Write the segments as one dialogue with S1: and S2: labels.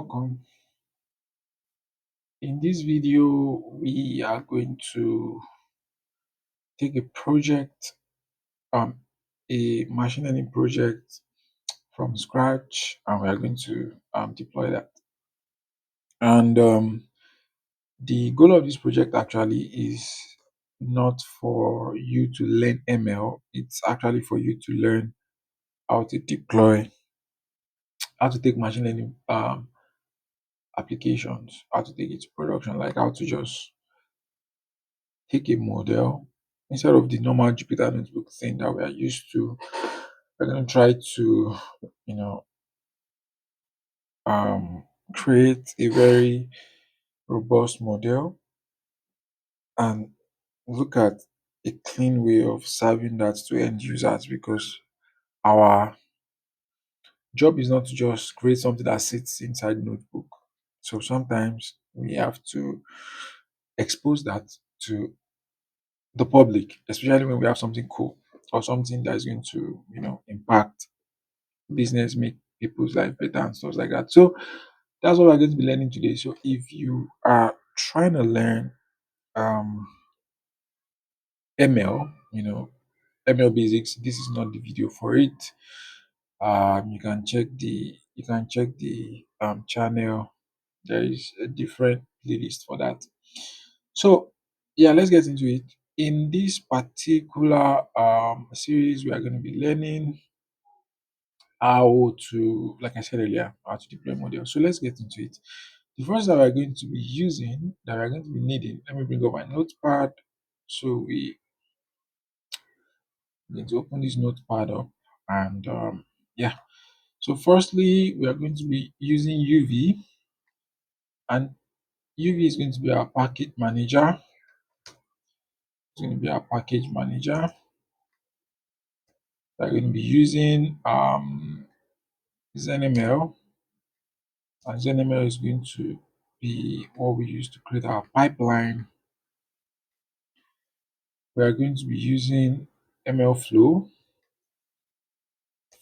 S1: welcome. In this video, we are going to take a project, um, a machine learning project from scratch, and we are going to deploy that. And the goal of this project actually is not for you to learn ML, it's actually for you to learn how to deploy, how to take machine learning applications, how to take it to production, like how to just take a model instead of the normal Jupyter notebook thing that we are used to. We're going to try to, you know, um, create a very robust model and look at a clean way of serving that to end users, because our job is not to just create something that sits inside notebook. So sometimes we have to expose that to the public, especially when we have something cool or something that is going to, impact business, make people's life better and stuff like that. So that's what we're going to be learning today. So if you are trying to learn um ML, ML basics, this is not the video for it. You can check the channel. There is a different playlist for that. So yeah, let's get into it. In this particular series, we are going to be learning how to, like I said earlier, how to deploy models. So let's get into it. The first that we're going to be using, that we're going to be needing, let me bring up my notepad. So we're going to open this notepad up and yeah. So firstly, we are going to be using UV, and UV is going to be our package manager. It's going to be our package manager. We're going to be using ZenML, and ZenML is going to be what we use to create our pipeline. We are going to be using MLflow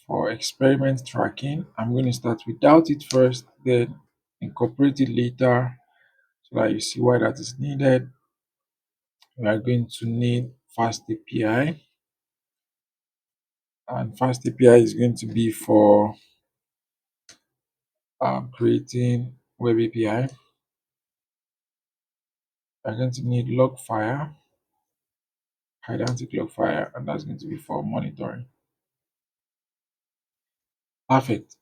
S1: for experiment tracking. I'm going to start without it first, then incorporate it later so that you see why that is needed. We are going to need FastAPI, and FastAPI is going to be for creating web API. We're going to need Logfire, Logfire, and that's going to be for monitoring. Perfect.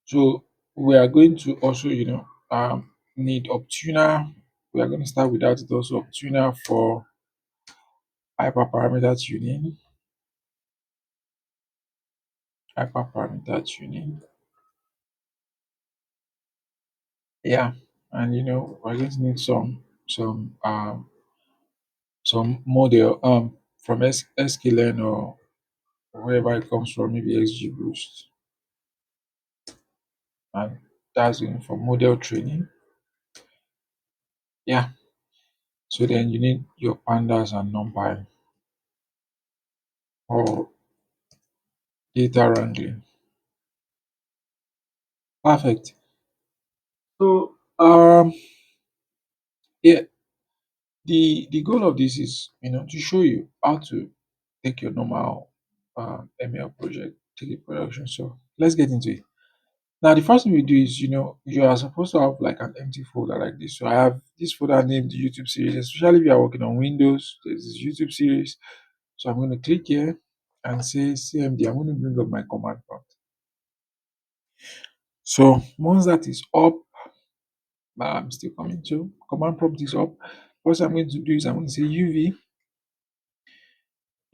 S1: So we are going to also, need Optuna. We are going to start without it also. Optuna for hyperparameter tuning. Hyperparameter tuning. Yeah, and we're going to need some model from sklearn or wherever it comes from, maybe XGBoost, and that's going for model training. Yeah. So then you need your pandas and numpy or data wrangling. Perfect. So yeah, the goal of this is to show you how to take your normal ML project to the production. So let's get into it. Now the first thing we do is you are supposed to have like an empty folder like this. So I have this folder named YouTube series, especially if you are working on Windows. There's this YouTube series. So I'm going to click here and say CMD. I'm going to bring up my command prompt. So once that is up, I'm still coming to command prompt is up. What I'm going to do is I'm going to say UV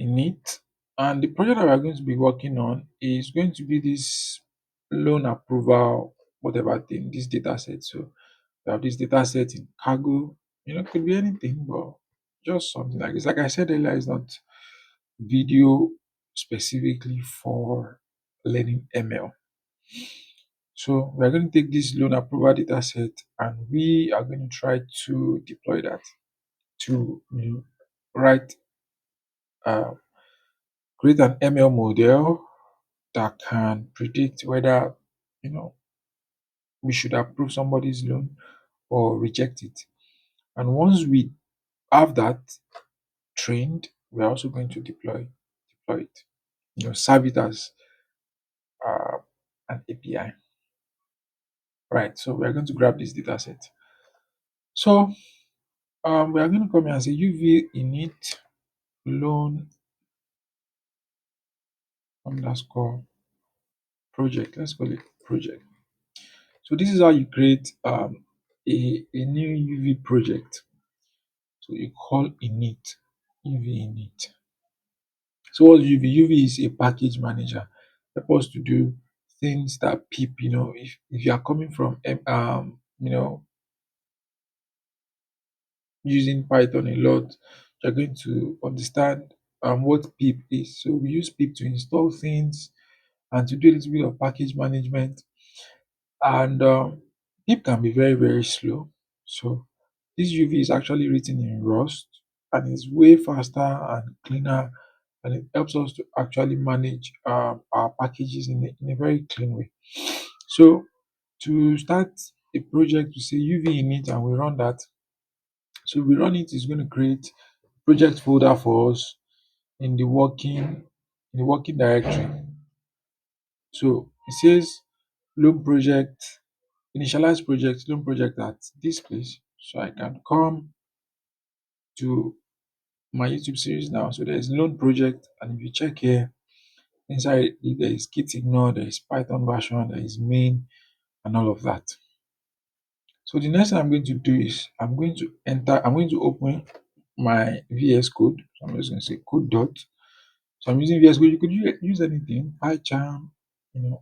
S1: init, and the project that we're going to be working on is going to be this loan approval, whatever thing, this data set. So we have this data set in Kaggle. It could be anything, but just something like this. Like I said earlier, it's not video specifically for learning ML. So we're going to take this loan approval data set and we are going to try to deploy that to write, uh, create an ML model that can predict whether, you know, we should approve somebody's loan or reject it. And once we have that trained, we're also going to deploy it. Serve it as uh, an API. Right. So we're going to grab this data set. So we are going to come here and say UV init loan underscore project. Let's call it project. So this is how you create a new UV project. So you call init UV init. So what's UV? UV is a package manager. Help us to do things that PIP, if you are coming from using Python a lot, you're going to understand what PIP is. So we use PIP to install things and to do a little bit of package management. And PIP can be very, very slow. So this UV is actually written in Rust and is way faster and cleaner, and it helps us to actually manage our packages in a very clean way. So to start a project, we say UV init and we run that. So we run it is going to create project folder for us in the working directory. So it says loan project, initialize project, loan project at this place. So I can come to my YouTube series now. So there's loan project, and if you check here, inside it, there is git ignore, there is Python version, there is main, and all of that. So the next thing I'm going to do is I'm going to open my VS Code. So I'm just going to say code dot. So I'm using VS Code. You could use anything, PyCharm,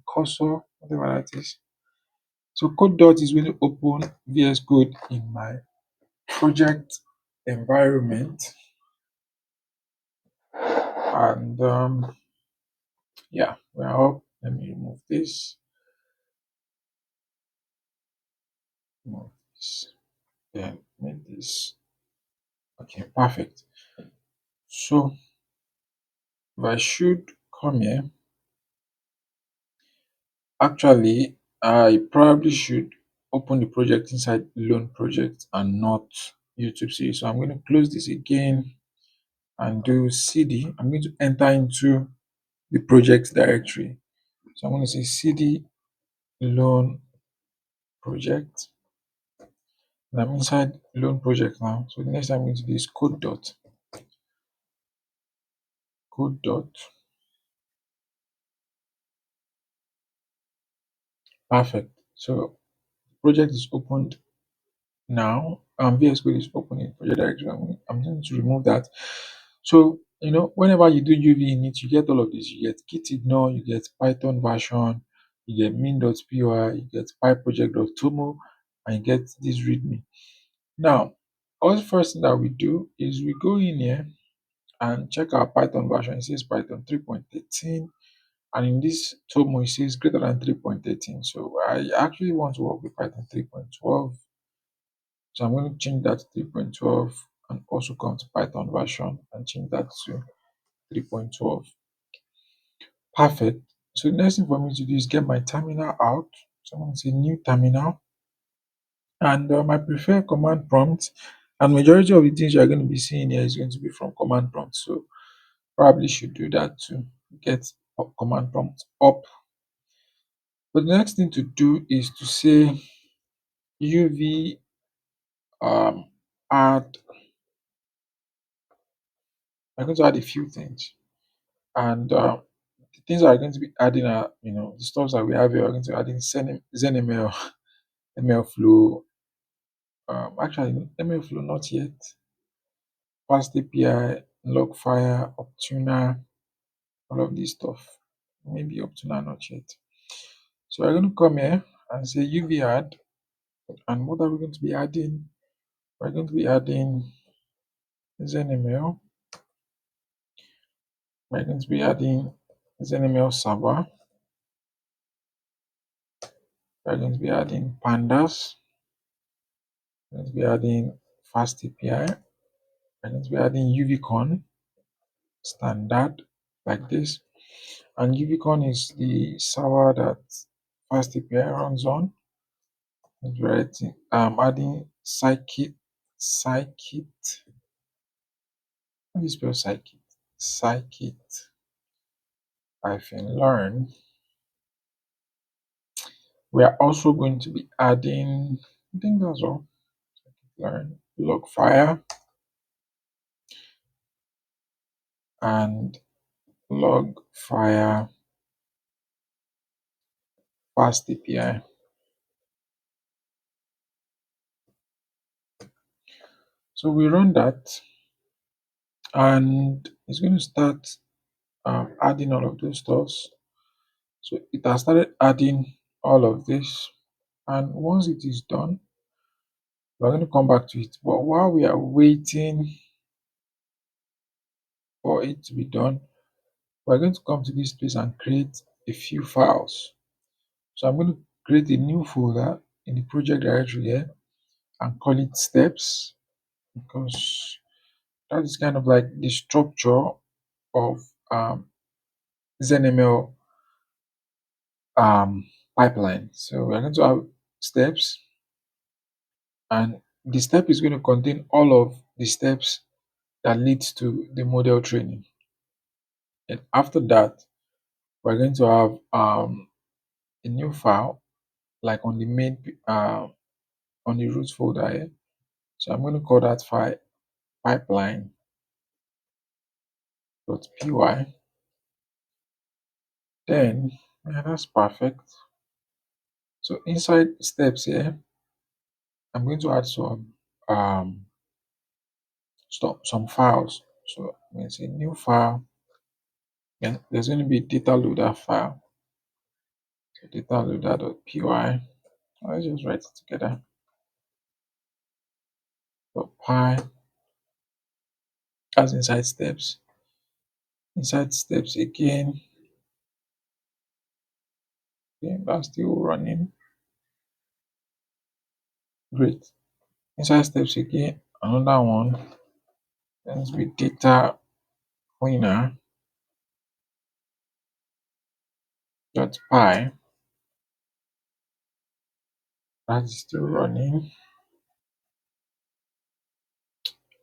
S1: Cursor, whatever that is. So code dot is going to open VS Code in my project environment. And yeah, we're up. Let me remove this. Remove this. Then make this. Okay, perfect. So if I should come here, actually, I probably should open the project inside loan project and not YouTube series. So I'm going to close this again and do CD. I'm going to enter into the project directory. So I'm going to say CD loan project. And I'm inside loan project now. So the next time I'm going to do is code dot. Perfect. So project is opened now. VS Code is open in project directory. I'm going to remove that. So whenever you do UV init, you get all of this. You get git ignore, you get Python version, you get min.py, you get pyproject.tomo, and you get this readme. Now, all the first thing that we do is we go in here and check our Python version. It says Python 3.13, and in this tomo it says greater than 3.13. So I actually want to work with Python 3.12. So I'm going to change that to 3.12 and also come to Python version and change that to 3.12. Perfect. So the next thing for me to do is get my terminal out. So I'm going to say new terminal, and I prefer command prompt. And majority of the things you are going to be seeing here is going to be from command prompt. So probably should do that to get command prompt up. But the next thing to do is to say UV add. I'm going to add a few things, and the things that are going to be adding are the stuff that we have here are going to add in ZenML, MLflow. Actually, MLflow not yet. FastAPI, Logfire, Optuna, all of this stuff. Maybe Optuna not yet. So we're going to come here and say UV add, and what are we going to be adding? We're going to be adding ZenML. We're going to be adding ZenML server. We're going to be adding pandas. We're going to be adding FastAPI. We're going to be adding UVCon standard like this. And UVCon is the server that FastAPI runs on. It's writing. I'm adding scikit. How do you spell scikit? Scikit hyphen learn. We are also going to be adding, I think that's all. Learn Logfire and Logfire FastAPI. So we run that and it's going to start adding all of those stuffs. So it has started adding all of this. And once it is done, we're going to come back to it. But while we are waiting for it to be done, we're going to come to this place and create a few files. So I'm going to create a new folder in the project directory here and call it steps because that is kind of like the structure of ZenML um, pipeline. So we're going to have steps, and the step is going to contain all of the steps that leads to the model training. And after that, we're going to have a new file like on the main on the root folder here. So I'm going to call that file pipeline.py. Then yeah, that's perfect. So inside steps here, I'm going to add some files. So I'm going to say new file, and there's going to be a data loader file. So data loader.py. Let's just write it together. .py as inside steps. Inside steps again. Okay, that's still running. Great. Inside steps again, another one. Let's be data cleaner dot py. That is still running.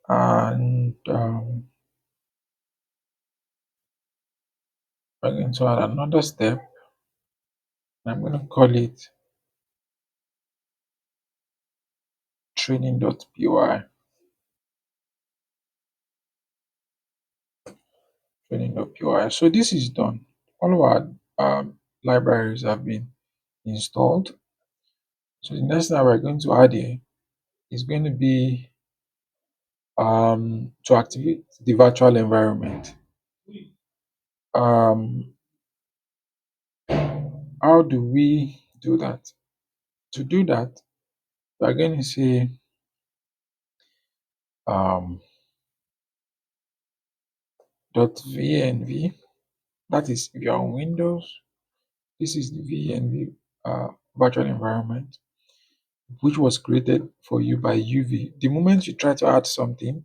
S1: And we're going to add another step. I'm going to call it training.py. Training.py. So this is done. All of our libraries have been installed. So the next thing we're going to add here is going to be to activate the virtual environment. Um, how do we do that? To do that, we're going to say um, .venv. That is if you're on Windows, this is the venv virtual environment, which was created for you by UV. The moment you try to add something,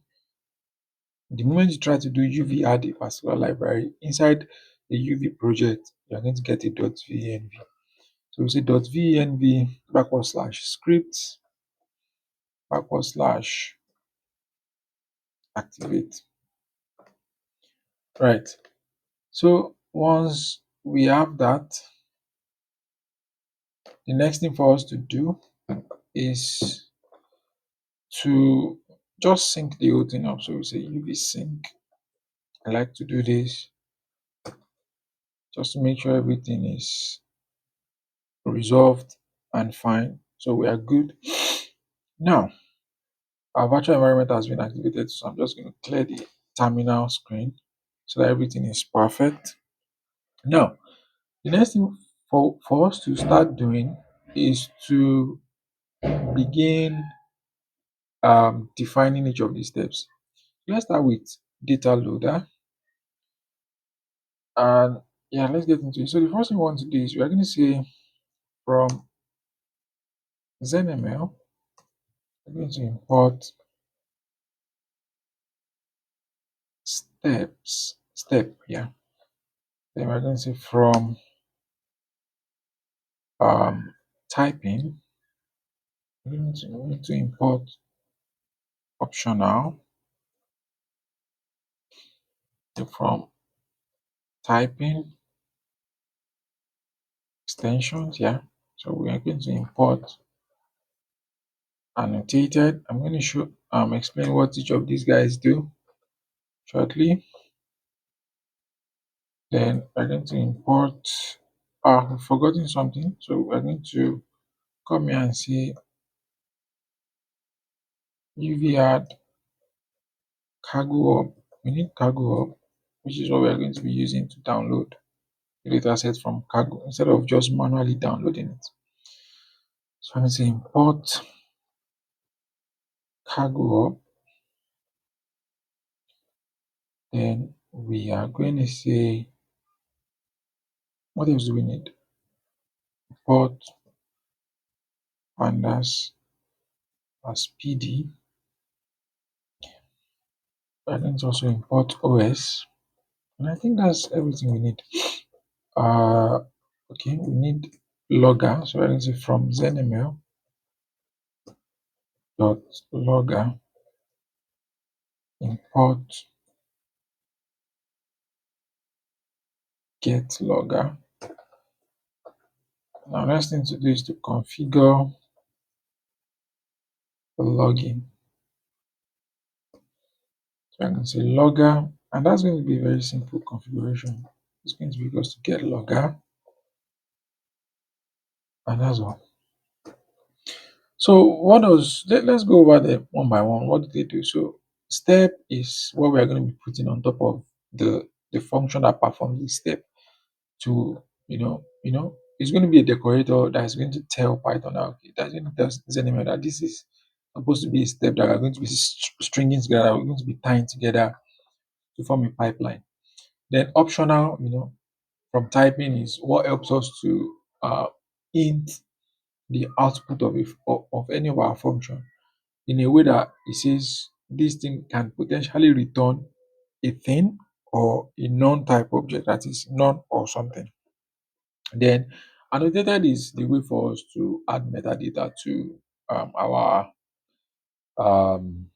S1: the moment you try to do UV add a particular library inside the UV project, you're going to get a .venv. So we say .venv /scripts /activate. Right. So once we have that, the next thing for us to do is to just sync the whole thing up. So we say UV sync. I like to do this just to make sure everything is resolved and fine. So we are good. Now, our virtual environment has been activated. So I'm just going to clear the terminal screen so that everything is perfect. Now, the next thing for us to start doing is to begin defining each of these steps. Let's start with data loader. And yeah, let's get into it. So the first thing we want to do is we are going to say from ZenML, we're going to import step, yeah. Then we're going to say from typing, we need to import optional from typing extensions. Yeah. So we are going to import annotated. I'm going to show explain what each of these guys do shortly. Then we're going to import we've forgotten something. So we're going to come here and say UV add Kaggle up. We need Kaggle up, which is what we are going to be using to download the dataset from Kaggle instead of just manually downloading it. So I'm going to import Kaggle up. Then we are going to say, what else do we need? Import pandas as PD. I going to also import OS. And I think that's everything we need. Okay, we need logger. So I can say from ZenML dot logger import get logger. Now next thing to do is to configure the login. So I can say logger, and that's going to be a very simple configuration. It's going to be equals to get logger, and that's all. So what does let's go over them one by one. What do they do? So step is what we are going to be putting on top of the function that performs the step to it's going to be a decorator that is going to tell Python that okay, that's going to tell ZenML that this is supposed to be a step that are going to be stringing together, we're going to be tying together to form a pipeline. Then optional, from typing is what helps us to int the output of any of our function in a way that it says this thing can potentially return a thing or a non-type object, that is none or something. Then annotated is the way for us to add metadata to our um,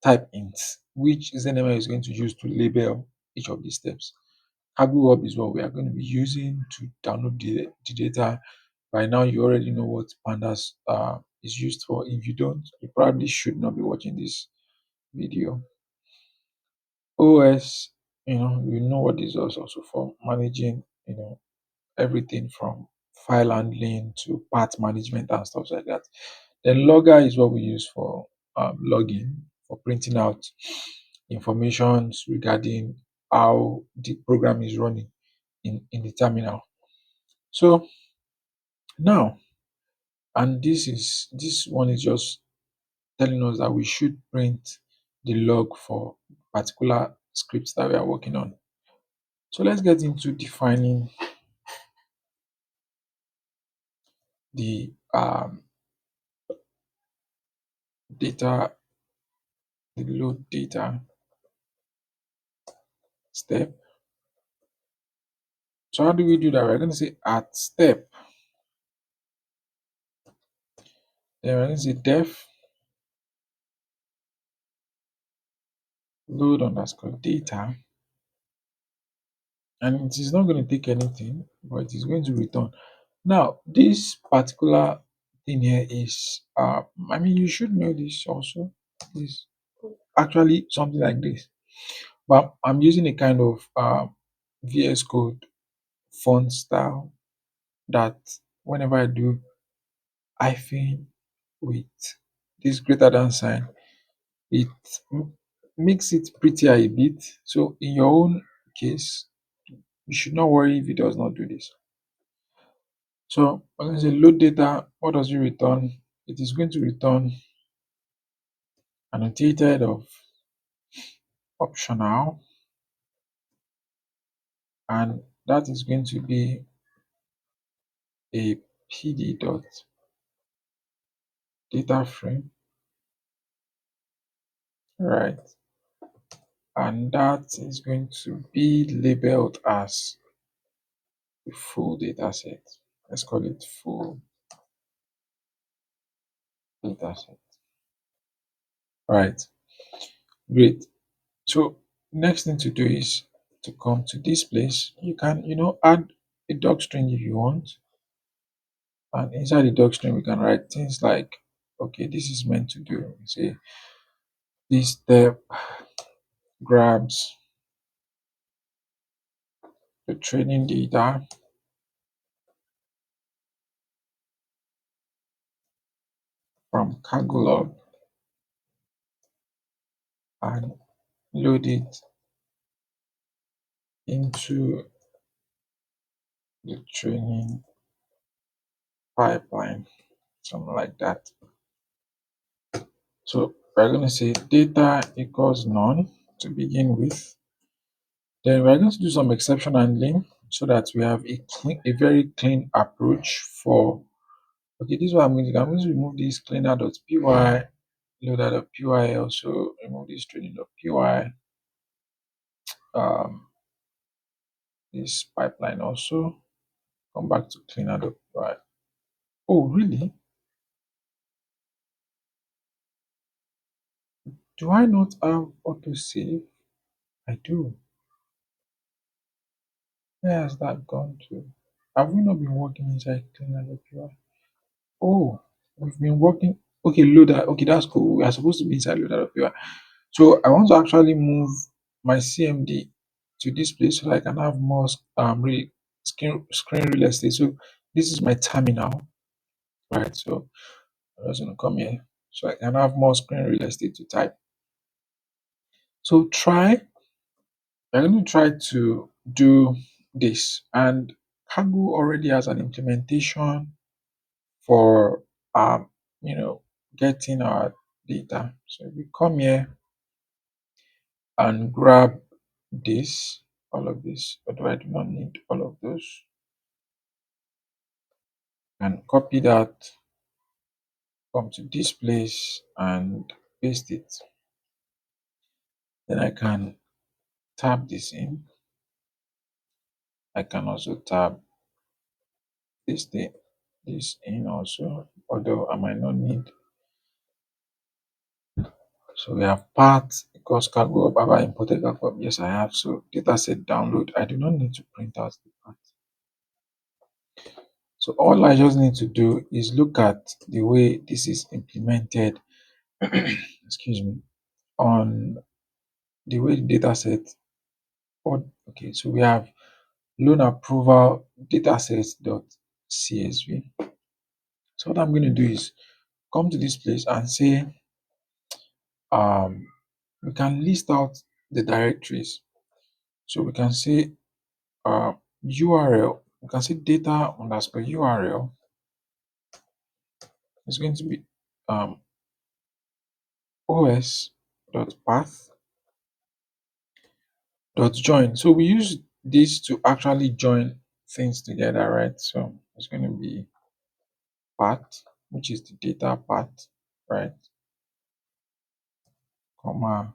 S1: type ints, which ZenML is going to use to label each of these steps. Kaggle Hub is what we are going to be using to download the data. By now, you already know what Pandas is used for. If you don't, you probably should not be watching this video. OS, you know what this is also for managing, everything from file handling to part management and stuff like that. Then logger is what we use for logging, for printing out information regarding how the program is running in the terminal. So now, and this one is just telling us that we should print the log for particular scripts that we are working on. So let's get into defining the data, the load data step. So how do we do that? We're going to say at step. Then we're going to say def load underscore data. And it is not going to take anything, but it is going to return. Now, this particular thing here is, you should know this also. Is actually something like this. But I'm using a kind of VS Code font style that whenever I do hyphen with this greater than sign, it makes it prettier a bit. So in your own case, you should not worry if it does not do this. So I'm going to say load data. What does it return? It is going to return annotated of optional, and that is going to be a pd dot data frame, right? And that is going to be labeled as the full data set. Let's call it full dataset. Right. Great. So next thing to do is to come to this place. You can, add a doc string if you want. And inside the doc string, we can write things like, okay, this is meant to do. Say this step grabs the training data from Kaggle and load it into the training pipeline, something like that. So we're going to say data equals none to begin with. Then we're going to do some exception handling so that we have a very clean approach for, okay, this is what I'm going to do. I'm going to remove this cleaner.py, loader.py, also remove this training.py, um, this pipeline also, come back to cleaner.py. Oh, really? Do I not have autosave? I do. Where has that gone to? Have we not been working inside cleaner.py? Oh, we've been working. Okay, loader. Okay, that's cool. We are supposed to be inside loader.py. So I want to actually move my CMD to this place so that I can have more screen real estate. So this is my terminal, right? So I'm just gonna come here so I can have more screen real estate to type. So I'm going to try to do this, and Kaggle already has an implementation for you know getting our data. So if we come here and grab this, all of this, although I do not need all of those, and copy that, come to this place and paste it. Then I can tab this in. I can also tab this in also, although I might not need. So we have path equals cargo of Baba imported backup. Yes, I have. So dataset download. I do not need to print out the path. So all I just need to do is look at the way this is implemented, excuse me, on the way the dataset. Or okay, so we have loan approval datasets.csv. So what I'm going to do is come to this place and say we can list out the directories. So we can say URL. We can say data underscore URL is going to be os.path dot join. So we use this to actually join things together, right? So it's going to be path, which is the data path, right? Comma.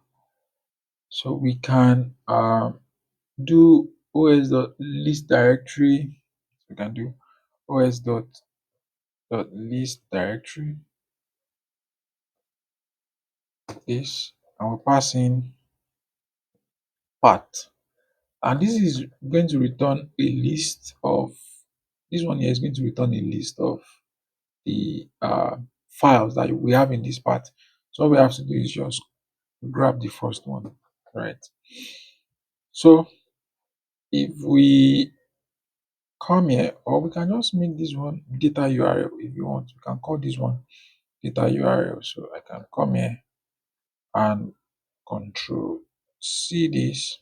S1: So we can do os dot list directory. We can do os dot list directory this, and we pass in path. And this is going to return a list of, this one here is going to return a list of the files that we have in this part. So all we have to do is just grab the first one, right? So if we come here, or we can just make this one data URL if you want. We can call this one data URL. So I can come here and control C this.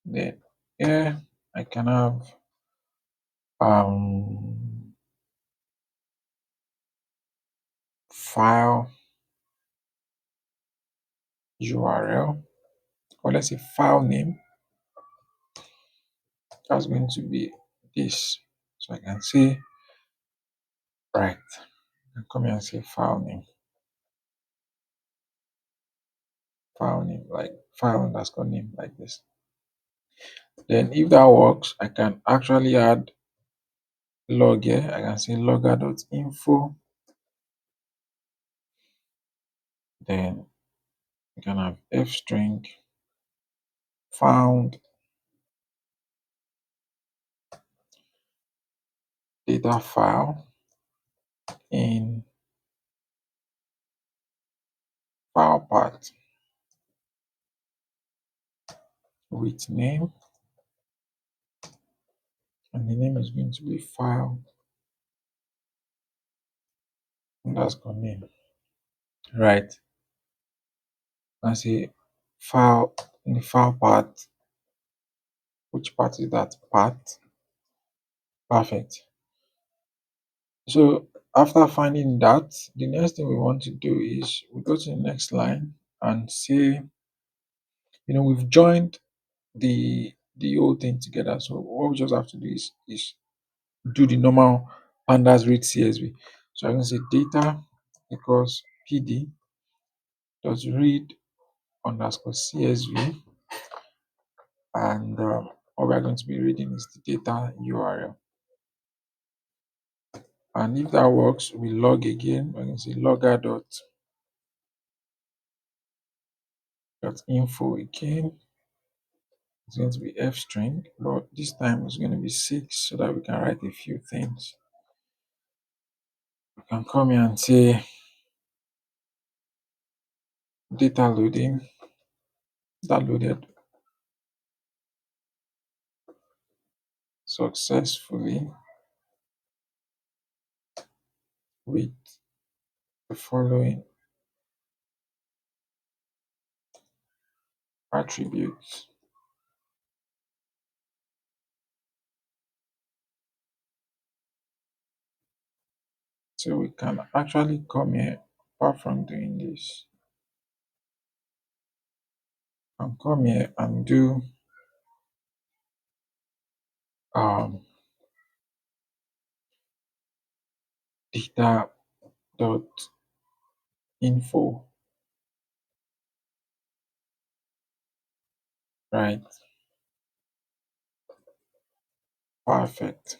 S1: Then here I can have file URL, or let's say file name. That's going to be this. So I can say, right, I can come here and say file name, like file underscore name, like this. Then if that works, I can actually add log here. I can say logger.info Then you can have f string found data file in file path with name, and the name is going to be file underscore name, right? And say file in the file path. Which part is that part? Perfect. So after finding that, the next thing we want to do is we go to the next line and say, we've joined the whole thing together. So what we just have to do is do the normal pandas read CSV. So I can say data equals PD does read underscore CSV, and what we are going to be reading is the data URL. And if that works, we log again. I can say logger dot info again. It's going to be f string, but this time it's going to be 6 so that we can write a few things. We can come here and say data loading, that loaded successfully with the following attributes. So we can actually come here, apart from doing this, and come here and do um, data dot info, right? Perfect.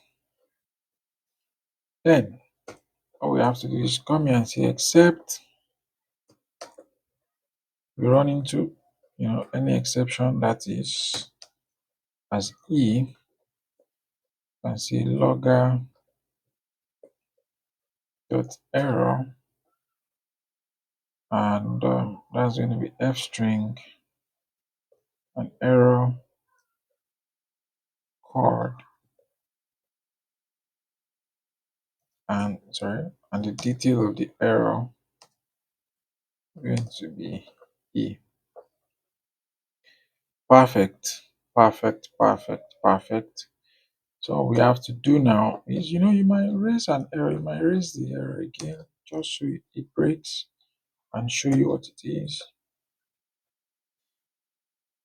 S1: Then all we have to do is come here and say except we run into any exception that is as and say logger dot error, and that's going to be f string and error code, and the detail of the error going to be e. Perfect, perfect, perfect, perfect. So all we have to do now is, you might raise an error, you might raise the error again, just so it breaks and show you what it is.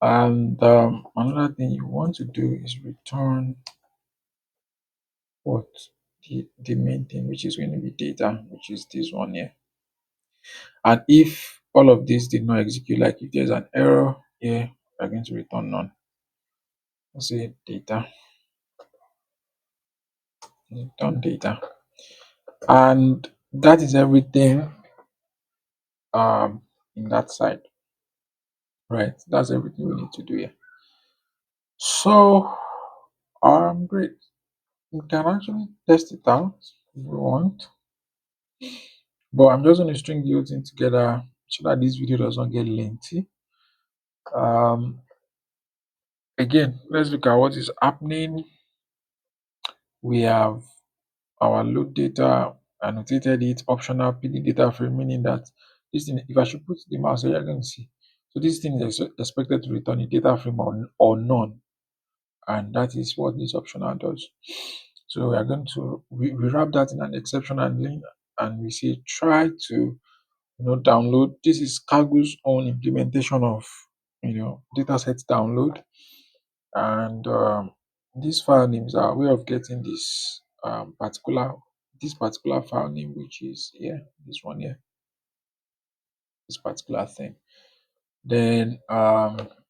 S1: And another thing you want to do is return what the main thing, which is going to be data, which is this one here. And if all of this did not execute, like if there's an error here, we're going to return none. Let's say data, return data, and that is everything in that side, right? That's everything we need to do here. So great. We can actually test it out if we want. But I'm just going to string the whole thing together so that this video does not get lengthy. Again, let's look at what is happening. We have our load data, annotated it, optional PD data frame, meaning that this thing, if I should put the mouse, you're going to see. So this thing is expected to return a data frame or none, and that is what this optional does. So we are going to we wrap that in an exception handling, and we say try to download. This is Kaggle's own implementation of dataset download, and these file names are a way of getting this particular file name, which is here, this one here, this particular thing. Then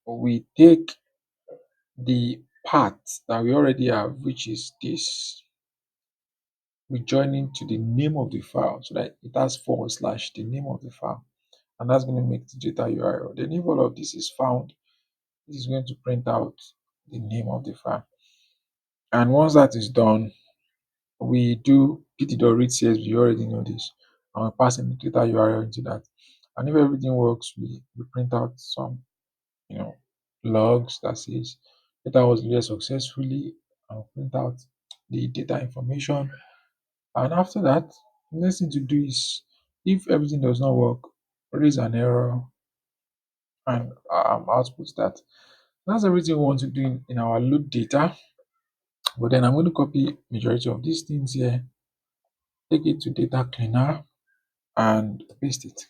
S1: we take the part that we already have, which is this. We join into the name of the file so that it has / the name of the file. and that's going to make the data URL. Then if all of this is found, this is going to print out the name of the file. And once that is done, we do pt.read CSV. You already know this. And we pass in the data URL into that. And if everything works, we print out some, you know, logs that says data was read successfully, and print out the data information. And after that, the next thing to do is, if everything does not work, raise an error and output that. That's everything we want to do in our load data. But then I'm going to copy majority of these things here, take it to data cleaner and paste it.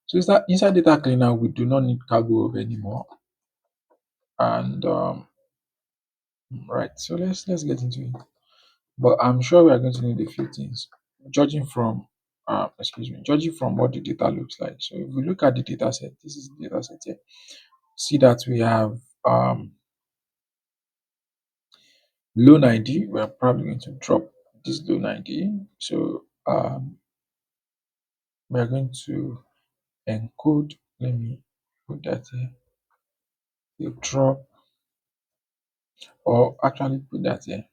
S1: So inside data cleaner, we do not need Kaggle anymore. And right, so let's get into it. But I'm sure we are going to need a few things, judging from what the data looks like. So if we look at the data set, this is the data set here. See that we have loan ID. We're probably going to drop this loan ID. So we're going to encode. Let me put that here. The drop, or actually put that here.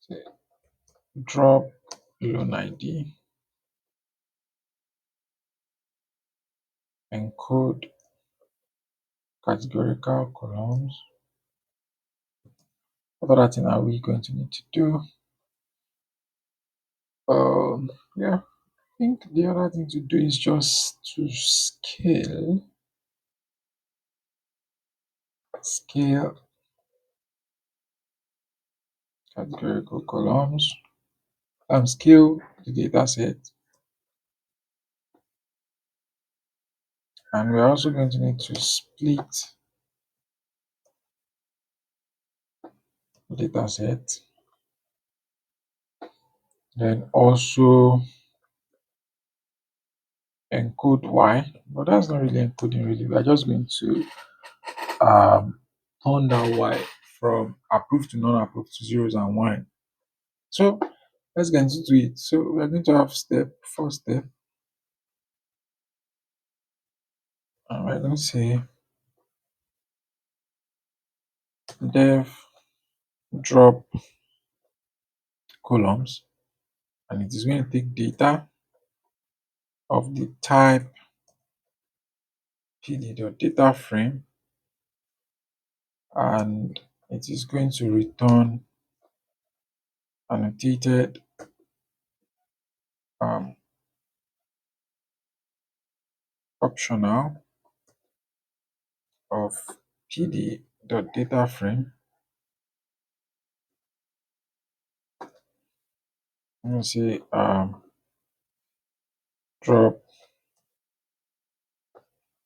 S1: So drop loan ID, encode categorical columns. What other thing are we going to need to do? Yeah, I think the other thing to do is just to scale categorical columns, scale the data set, and we're also going to need to split the data set, then also encode Y, but that's not really encoding really. We're just going to turn that Y from approved to non-approved to zeros and one. So let's get into it. So we're going to have first step, and we're going to say dev drop columns, and it is going to take data of the type pd.data frame, and it is going to return annotated um, optional of pd.data frame. I'm going to say drop.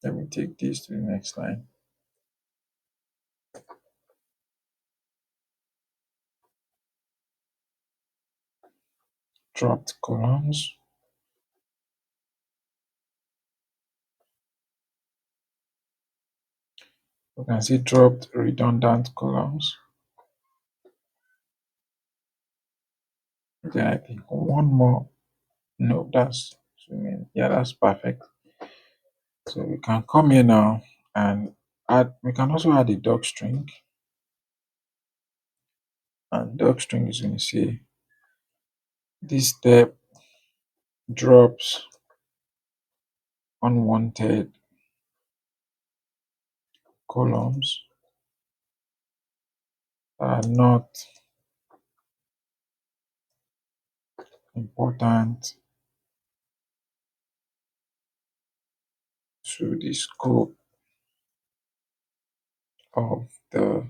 S1: Let me take this to the next line. Dropped columns. You can see dropped redundant columns. Then I think one more. No, that's perfect. So we can come here now and add. We can also add a doc string, and doc string is going to say this step drops unwanted columns that are not important to the scope of the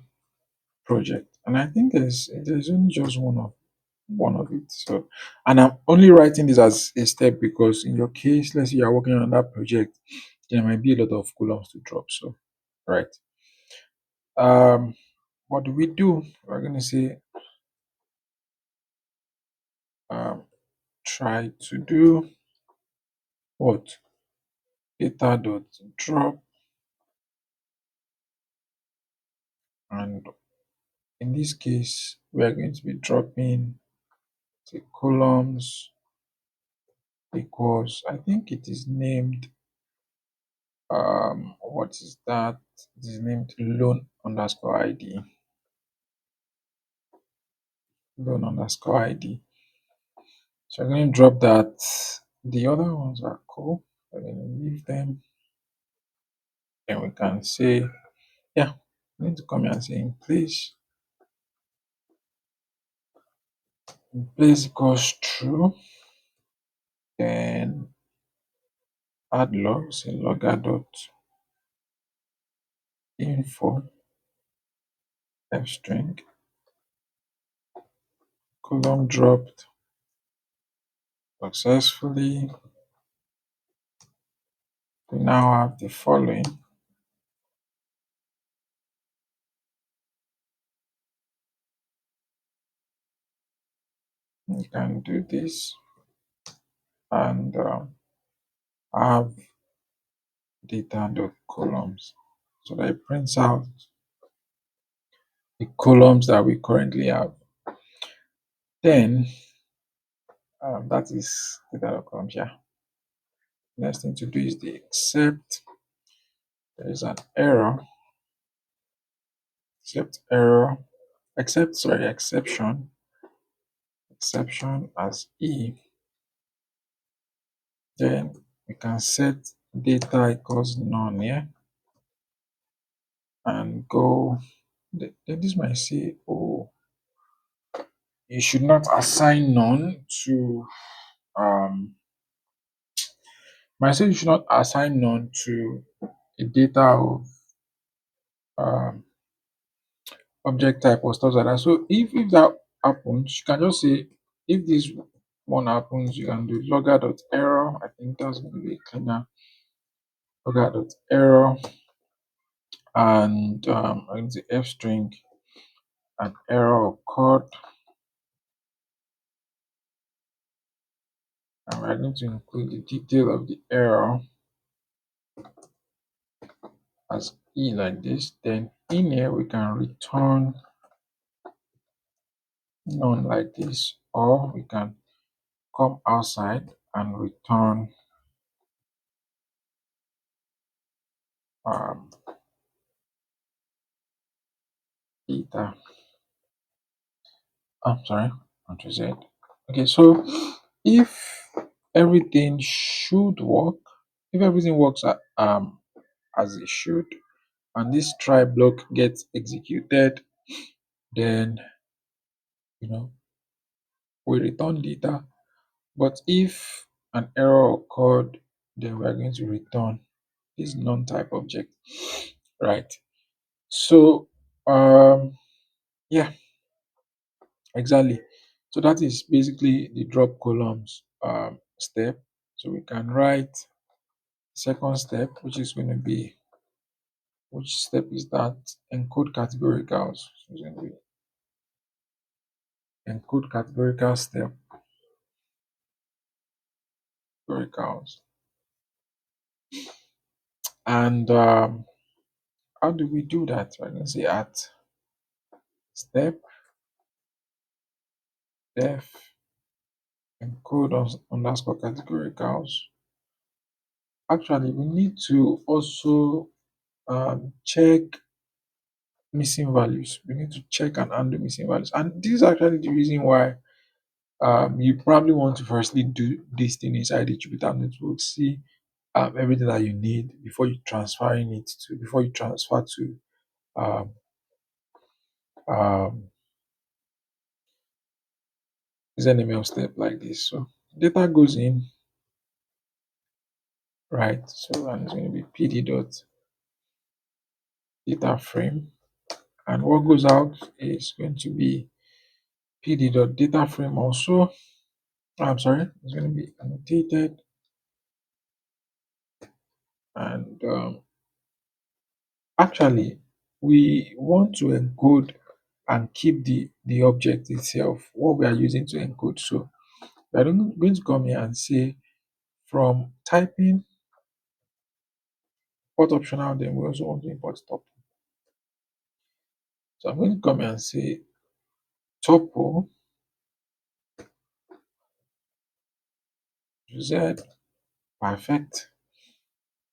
S1: project. And I think there's only just one of it. So, and I'm only writing this as a step because in your case, let's say you're working on that project, there might be a lot of columns to drop. So, right. What do we do? We're going to say um, try to do what? Data.drop, and in this case, we are going to be dropping the columns equals, I think it is named, what is that? It is named loan underscore ID. Loan underscore ID. So I'm going to drop that. The other ones are cool. I'm going to leave them. And we can say, yeah, we need to come here and say in place equals true. Then add log, say logger dot info f string column dropped successfully. We now have the following. You can do this and have data dot columns so that it prints out the columns that we currently have. Then that is data dot columns. Yeah. Next thing to do is the except. There is an error. Exception as E. Then we can set data equals none here and go. Then this might say, oh, you should not assign none to might say you should not assign none to a data of um, object type or stuff like that. So if that happens, you can just say if this one happens, you can do logger dot error. I think that's going to be cleaner. Logger dot error and I'm going to f string an error occurred, and we're going to include the detail of the error as E like this. Then in here we can return none like this, or we can come outside and return um, data. I'm sorry, Ctrl Z. Okay, so if everything should work, if everything works as it should, and this try block gets executed, then we return data. But if an error occurred, then we're going to return this non-type object, right? So yeah, exactly. So that is basically the drop columns step. So we can write second step, which is going to be, which step is that? Encode categoricals. So it's going to be encode categorical step, categoricals. And how do we do that? So I can say at step def encode underscore categoricals. Actually, we need to also check missing values. We need to check and undo missing values. And this is actually the reason why you probably want to firstly do this thing inside the Jupyter notebook, see everything that you need before you transfer to um, um, ZenML step like this. So data goes in, right? So and it's going to be pd dot data frame, and what goes out is going to be pd dot data frame also. I'm sorry, it's going to be annotated, and actually we want to encode and keep the object itself, what we are using to encode. So we are going to come here and say from typing import optional, then we also want to import tuple. So I'm going to come here and say tuple to Z. Perfect.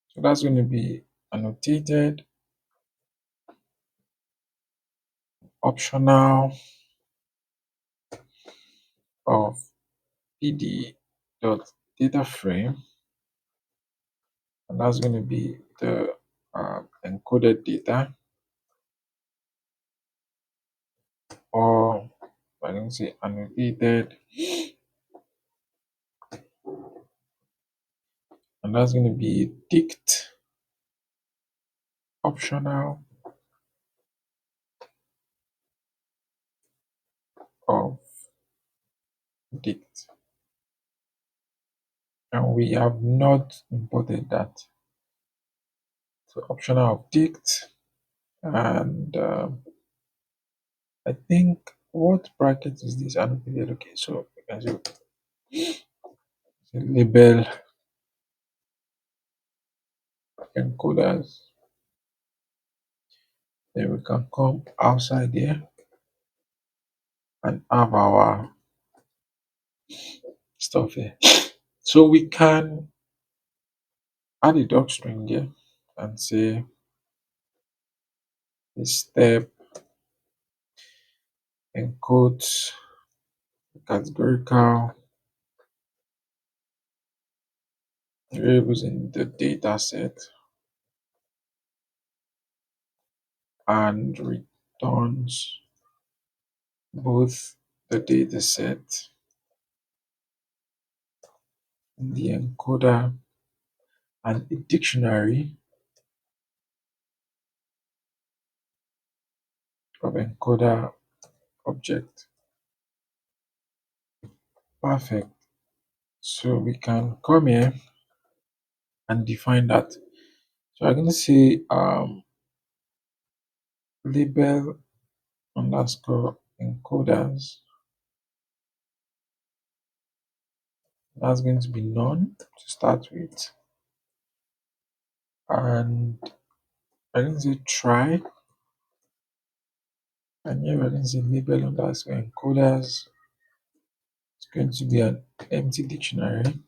S1: So that's going to be annotated, optional of pd dot data frame, and that's going to be the encoded data, or I can say annotated, and that's going to be dict, optional of dict, and we have not imported that. So optional of dict, and I think what bracket is this annotated? Okay, so we can say label encoders. Then we can come outside here and have our stuff here. So we can add a doc string here and say this step encodes categorical variables in the data set and returns both the data set, the encoder, and a dictionary of encoder object. Perfect. So we can come here and define that. So I'm going to say label underscore encoders. That's going to be none to start with. And I'm going to say try. And here we're going to say label underscore encoders. It's going to be an empty dictionary.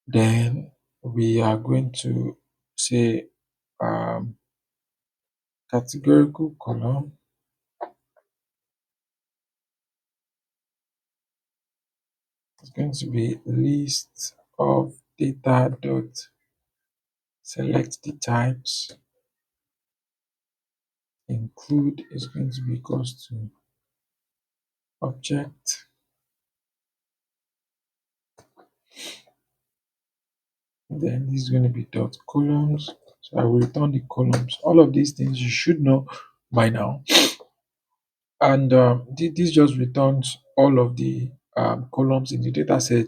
S1: Then we are going to say categorical column. It's going to be list of data dot select the types. Include is going to be equals to object. Then this is going to be dot columns. So I will return the columns. All of these things you should know by now. And this just returns all of the columns in the data set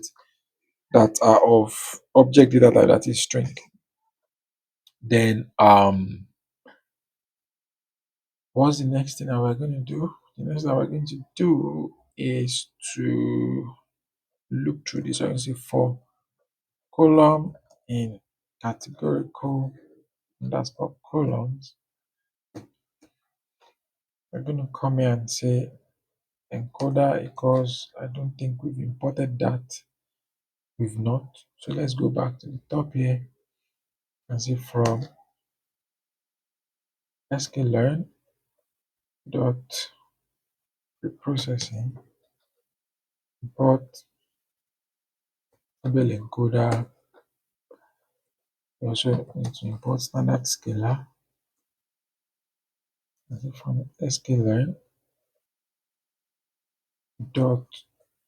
S1: that are of object data type, that is string. Then what's the next thing that we're going to do? The next thing that we're going to do is to look through this. I can see for column in categorical underscore columns. We're going to come here and say encoder equals, I don't think we've imported that. We've not. So let's go back to the top here and say from sklearn dot preprocessing import label encoder. We also need to import standard scalar. And say from sklearn dot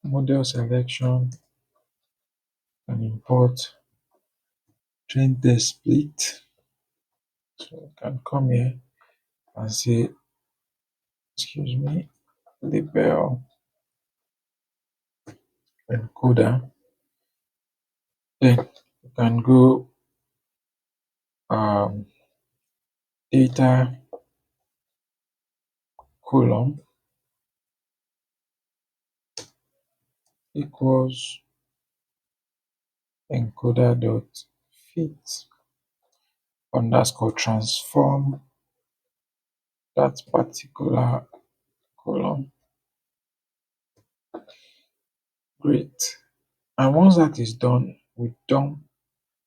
S1: model selection and import train test split. So we can come here and say, excuse me, label encoder. Then you can go data column equals encoder dot fit underscore transform that particular column. Great. And once that is done, we dump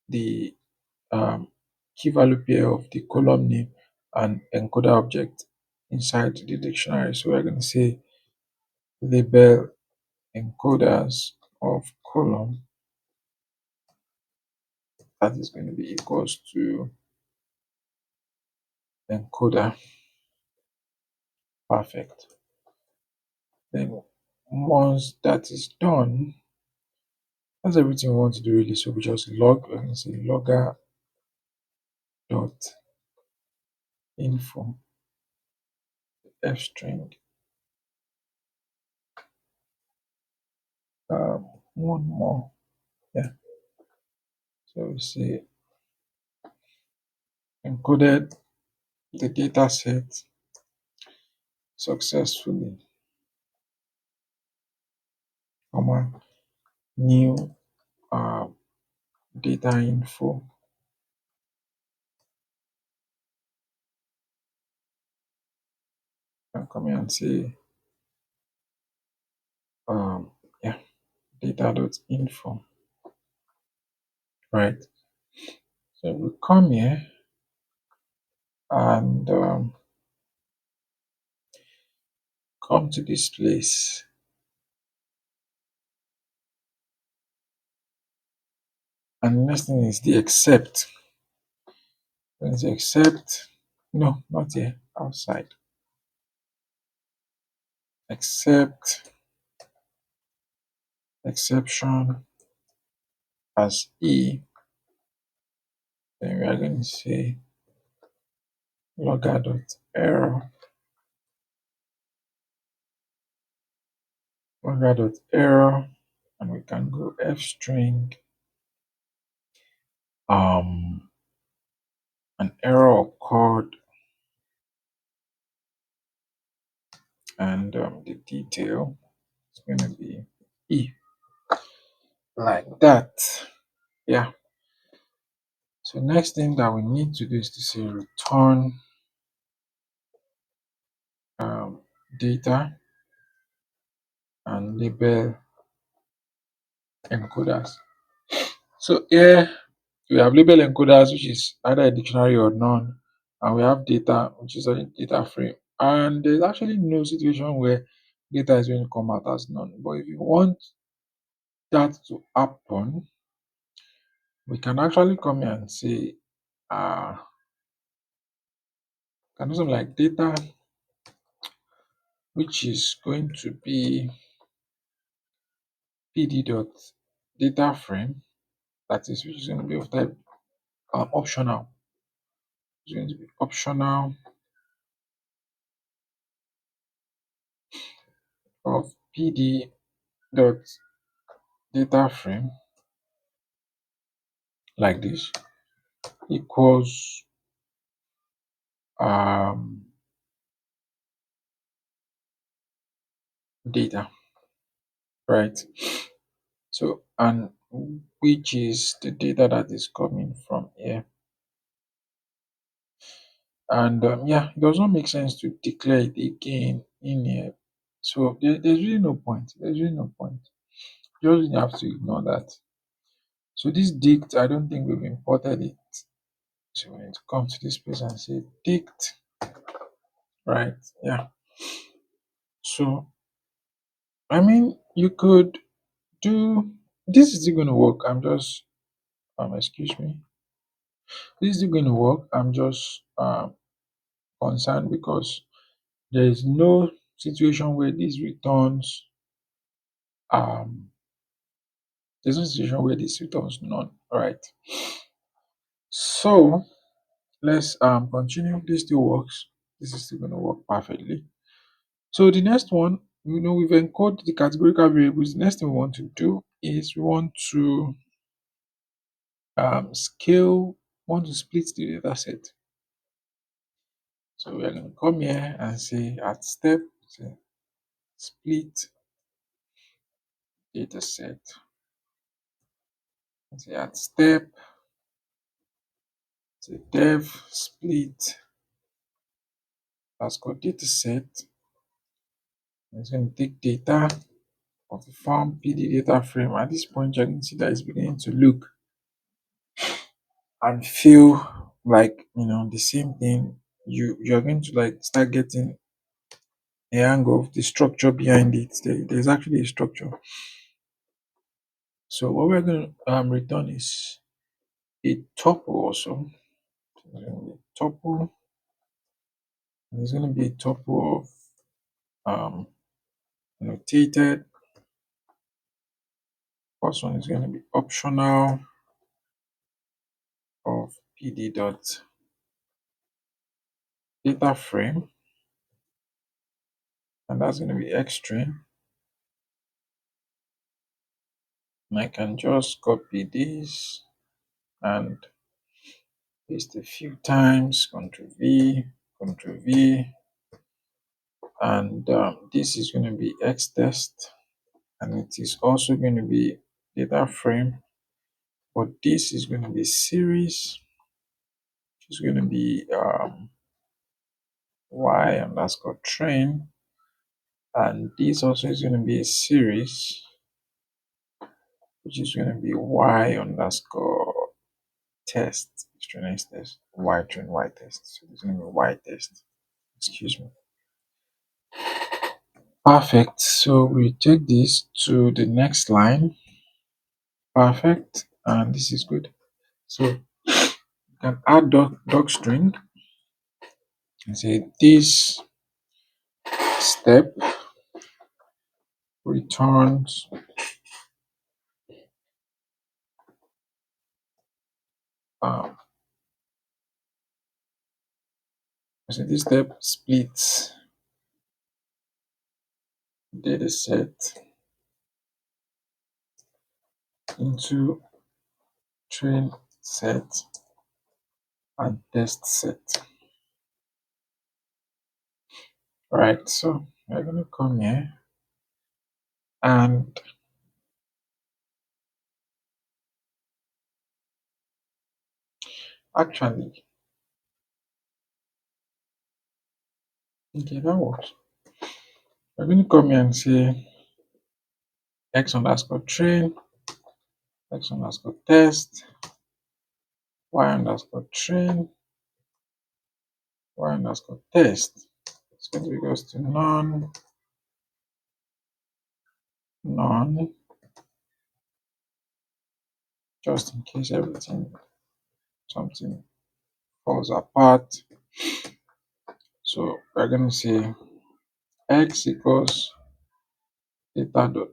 S1: the um, key value pair of the column name and encoder object inside the dictionary. So we're going to say label encoders of column, that is going to be equals to encoder. Perfect. Then once that is done, that's everything we want to do really. So we just log, we're going to say logger dot info f string, one more. Yeah. So we say encoded the data set successfully, comma, new uh, data info, and come here and say yeah, data.info, right? So we come here and come to this place, and the next thing is the except. There's except, no, not here, outside. Except exception as E, then we are going to say logger.error, logger.error, and we can go f string, um, an error occurred, and the detail is going to be E, like that. Yeah. So next thing that we need to do is to say return um, data and label encoders. So here we have label encoders, which is either a dictionary or none, and we have data, which is a data frame. And there's actually no situation where data is going to come out as none. But if you want that to happen, we can actually come here and say, can do something like data, which is going to be pd dot data frame, that is, which is going to be of type optional. It's going to be optional of pd dot data frame, like this, equals um, data, right? So, and which is the data that is coming from here. And yeah, it does not make sense to declare it again in here. So there's really no point. There's really no point. You just have to ignore that. So this dict, I don't think we've imported it. So we need to come to this place and say dict, right? Yeah. So I mean, you could do this. Is it going to work? I'm just excuse me. This is it going to work? I'm just concerned because there is no situation where this returns there's no situation where this returns none, right? So let's continue. This still works. This is still going to work perfectly. So the next one, we've encoded the categorical variables. The next thing we want to do is we want to scale, want to split the data set. So we're going to come here and say at step, say split data set. Say at step, say dev split, that's called data set. It's going to take data of the form PD data frame. At this point, you can see that it's beginning to look and feel like the same thing. You're going to like start getting a hang of the structure behind it. There's actually a structure. So what we're going to return is a tuple also. So there's going to be a tuple. There's going to be a tuple of annotated. First one is going to be optional of pd dot data frame, and that's going to be x string. And I can just copy this and paste a few times, Ctrl V, and this is going to be X test, and it is also going to be data frame, but this is going to be series. It's going to be Y underscore train, and this also is going to be a series, which is going to be Y underscore test, train X test, Y train Y test. So it's going to be Y test. Excuse me. Perfect. So we take this to the next line. Perfect. And this is good. So you can add doc string and say this step returns um so this step splits dataset into train set and test set. Right, so we're gonna come here and actually, okay, that works. We're gonna come here and say x underscore train, x underscore test, y underscore train, y underscore test. It's going to be equals to none, none, just in case something falls apart. So we're going to say x equals data dot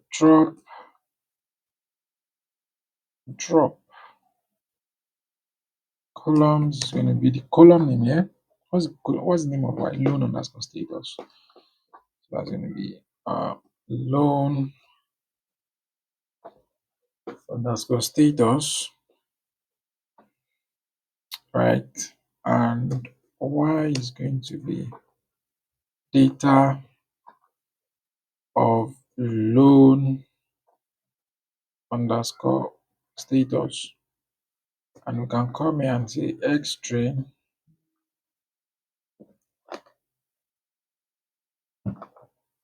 S1: drop columns is going to be the column name here. What's the name of my loan underscore status? So that's going to be loan underscore status, right? And y is going to be data of loan underscore status, and we can come here and say x string,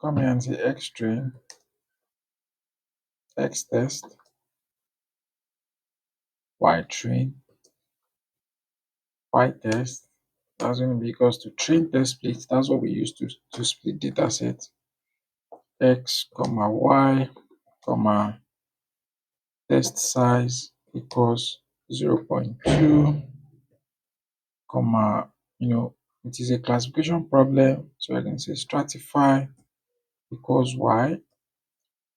S1: come here and say x string x test y train y test. That's going to be equals to train test split. That's what we use to split data set. X comma y comma test size equals 0.2 comma, it is a classification problem, so I can say stratify equals y,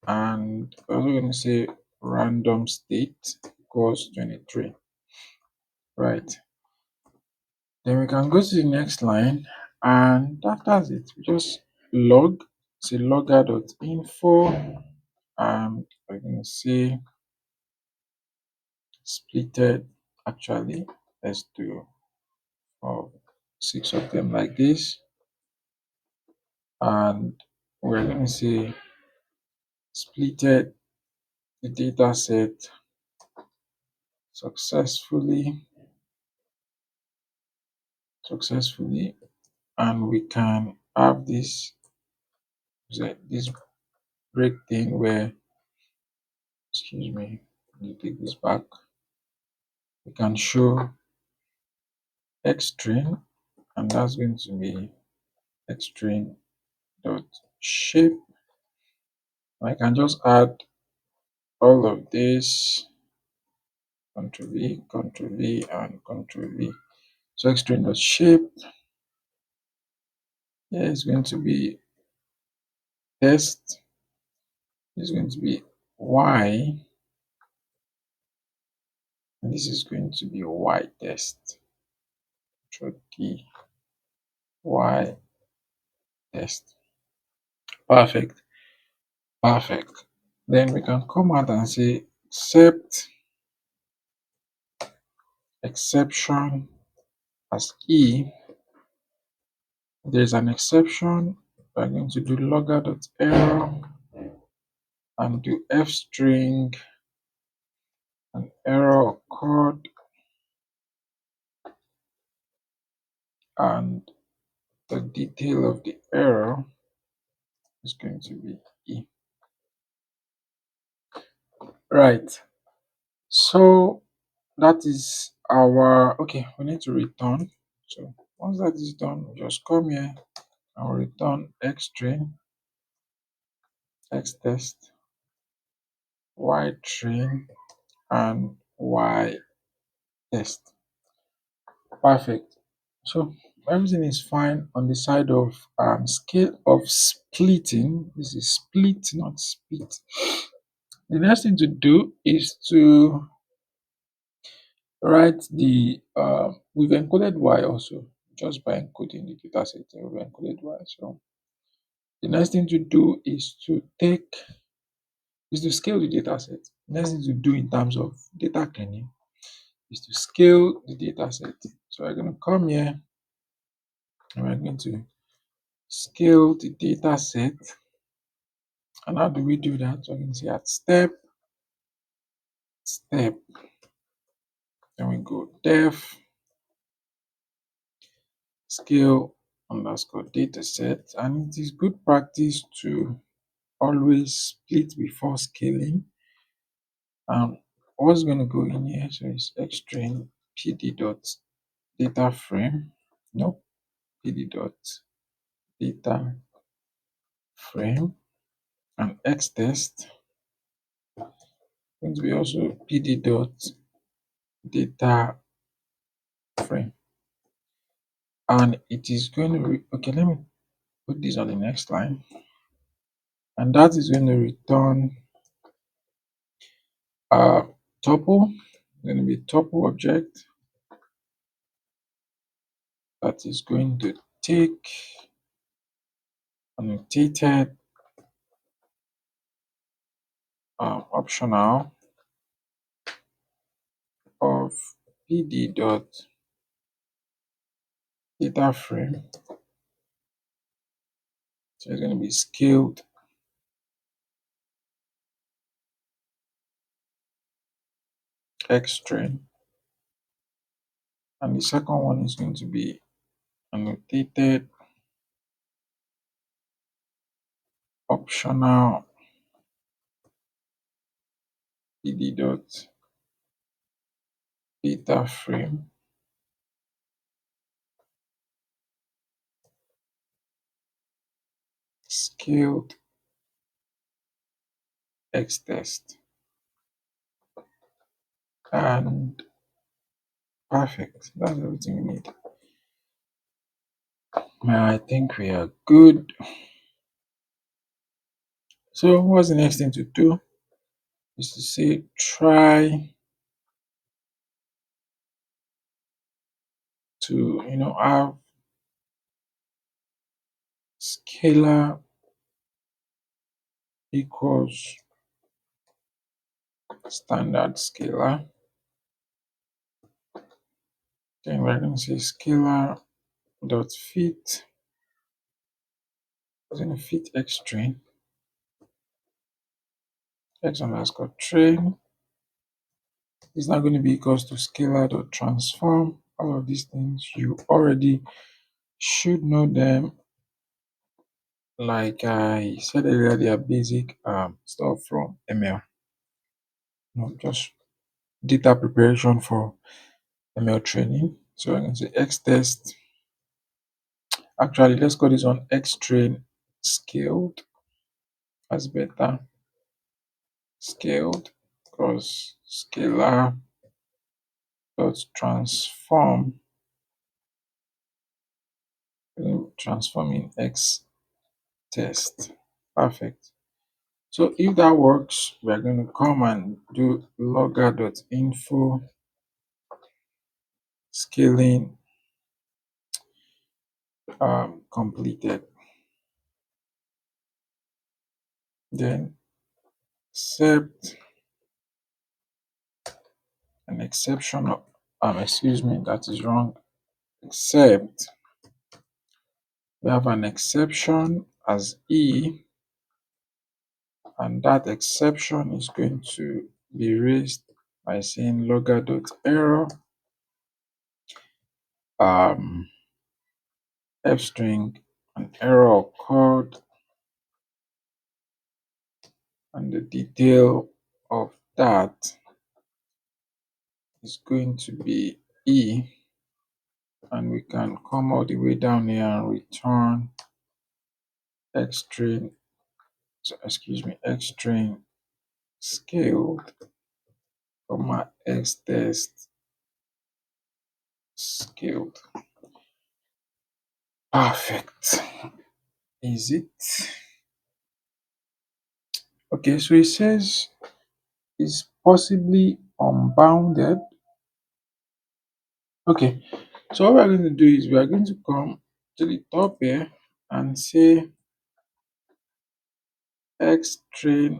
S1: and we're also going to say random state equals 23, right? Then we can go to the next line, and after it we just log, say logger.info, and we're going to say splitted. Actually, let's do 6 of them like this, and we're going to say splitted the data set successfully, and we can have this break thing where, excuse me, let me take this back. We can show x string, and that's going to be x string dot shape. I can just add all of this, Control V, and Control V. So x string dot shape, here is going to be test, is going to be y, and this is going to be y test. Control D, y test. Perfect. Perfect. Then we can come out and say except exception as E. There's an exception. We're going to do logger.error and do f string, an error occurred, and the detail of the error is going to be E. Right. So that is our, okay, we need to return. So once that is done, we just come here and return x string, x test, y string, and y test. Perfect. So everything is fine on the side of scale of splitting. This is split, not split. The next thing to do is to write the we've encoded y also just by encoding the dataset. We've encoded y. So the next thing to do is to scale the dataset. Next thing to do in terms of data cleaning is to scale the dataset. So we're going to come here and we're going to scale the dataset. And how do we do that? So you can see at step, then we go def scale underscore dataset. And it is good practice to always split before scaling. What's going to go in here? So it's x string pd dot data frame. No, pd dot data frame, and x test going to be also pd dot data frame, and it is going to okay, let me put this on the next line, and that is going to return a tuple. Going to be tuple object that is going to take annotated optional of pd dot data frame. So it's going to be scaled x string, and the second one is going to be annotated optional pd dot data frame scaled x test. And perfect. That's everything we need. I think we are good. So what's the next thing to do? Is to say try to have scalar equals standard scalar. Then we're going to say scalar dot fit. We're going to fit x string, x underscore train is not going to be equals to scalar dot transform. All of these things you already should know them. Like I said earlier, they are basic stuff from ML. Just data preparation for ML training. So I can say X test. Actually, let's call this one X train scaled. That's better. Scaled because scalar dot transform in X test. Perfect. So if that works, we're going to come and do logger.info scaling completed. Then accept an exception of, excuse me, that is wrong. Except we have an exception as E, and that exception is going to be raised by saying logger.error um, f string, an error occurred, and the detail of that is going to be E, and we can come all the way down here and return X string, X string scaled, comma X test scaled. Perfect. Is it? Okay, so it says is possibly unbounded. Okay, so what we're going to do is we are going to come to the top here and say X train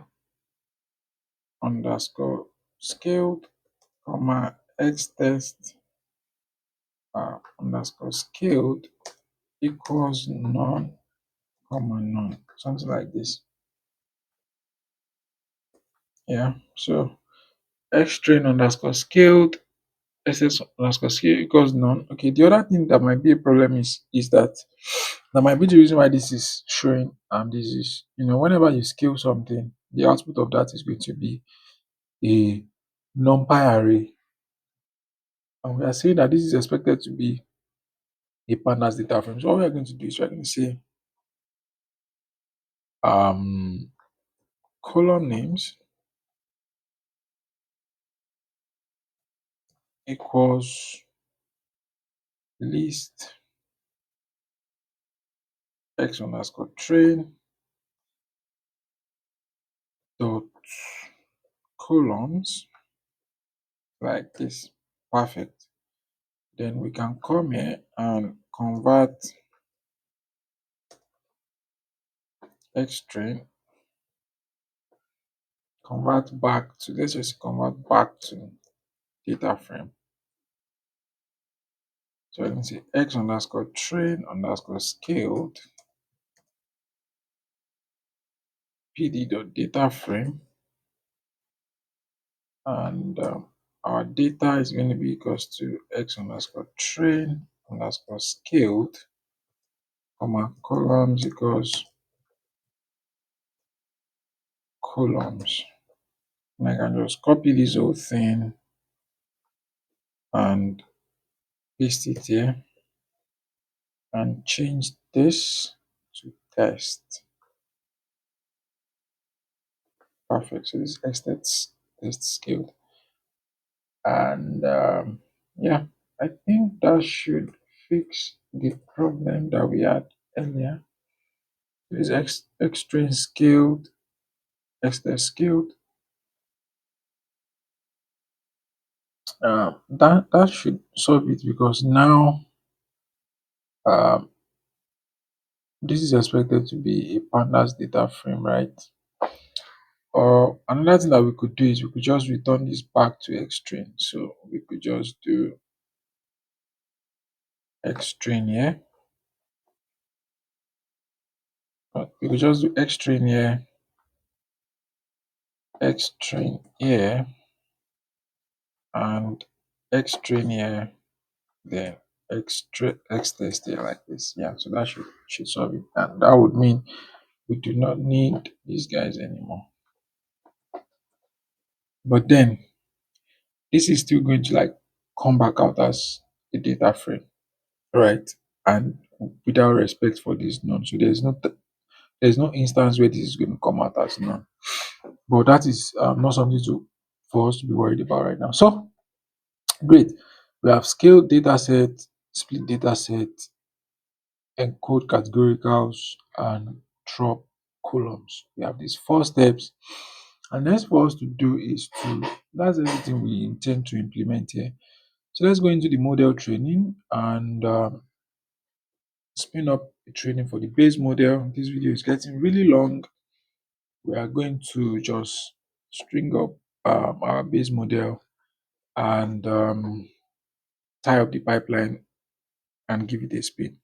S1: underscore scaled, comma X test underscore scaled equals none, comma none, something like this. Yeah, so X train underscore scaled SS underscore scale equals none. Okay, the other thing that might be a problem is that might be the reason why this is showing this is, whenever you scale something, the output of that is going to be a numpy array, and we are saying that this is expected to be a pandas data frame. So what we are going to do is we're going to say um column names equals list x underscore train dot columns, like this. Perfect. Then we can come here and convert x train, let's just convert back to data frame. So I can say x underscore train underscore scaled pd dot data frame, and our data is going to be equals to x underscore train underscore scaled, comma columns equals columns. And I can just copy this whole thing and paste it here and change this to test. Perfect. So this is test scaled. And yeah, I think that should fix the problem that we had earlier. This X train scaled, X test scaled. That should solve it, because now um, this is expected to be a pandas data frame, right? Or another thing that we could do is we could just return this back to X train. So we could just do X train here. We could just do X train here, X train here, and X train here, then x test here like this. Yeah, so that should solve it. And that would mean we do not need these guys anymore. But then this is still going to like come back out as a data frame, right? And without respect for this none. So there's no instance where this is going to come out as none. But that is not something to for us to be worried about right now. So great. We have scale data set, split data set, encode categoricals, and drop columns. We have these four steps. And next for us to do is to that's everything we intend to implement here. So let's go into the model training and spin up a training for the base model. This video is getting really long. We are going to just string up our base model and tie up the pipeline and give it a spin.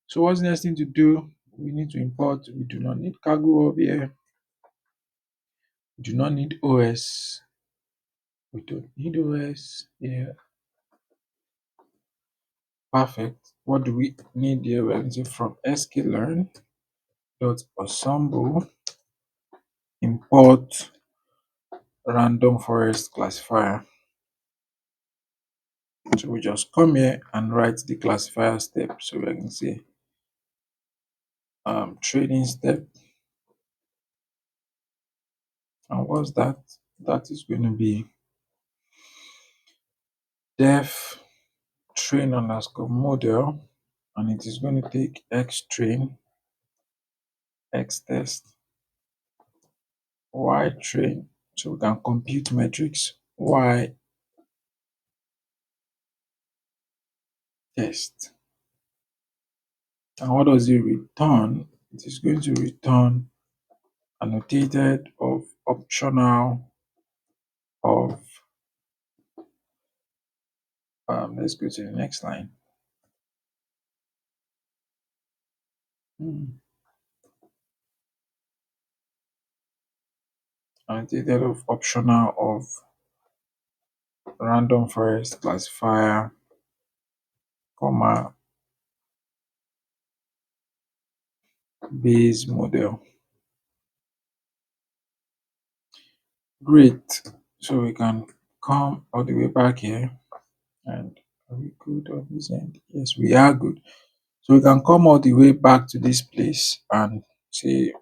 S1: So what's the next thing to do? We need to import. We do not need Kaggle over here. We do not need OS. We don't need OS. Yeah, perfect. What do we need here? We're going to from sklearn dot ensemble import random forest classifier. So we just come here and write the classifier step. So we're going to say training step. And what's that? That is going to be def train underscore model, and it is going to take x train, x test, y train. So we can compute metrics, y test. And what does it return? It is going to return annotated of optional of let's go to the next line. Annotated of optional of random forest classifier, comma base model. Great. So we can come all the way back here. And are we good on this end? Yes, we are good. So we can come all the way back to this place and say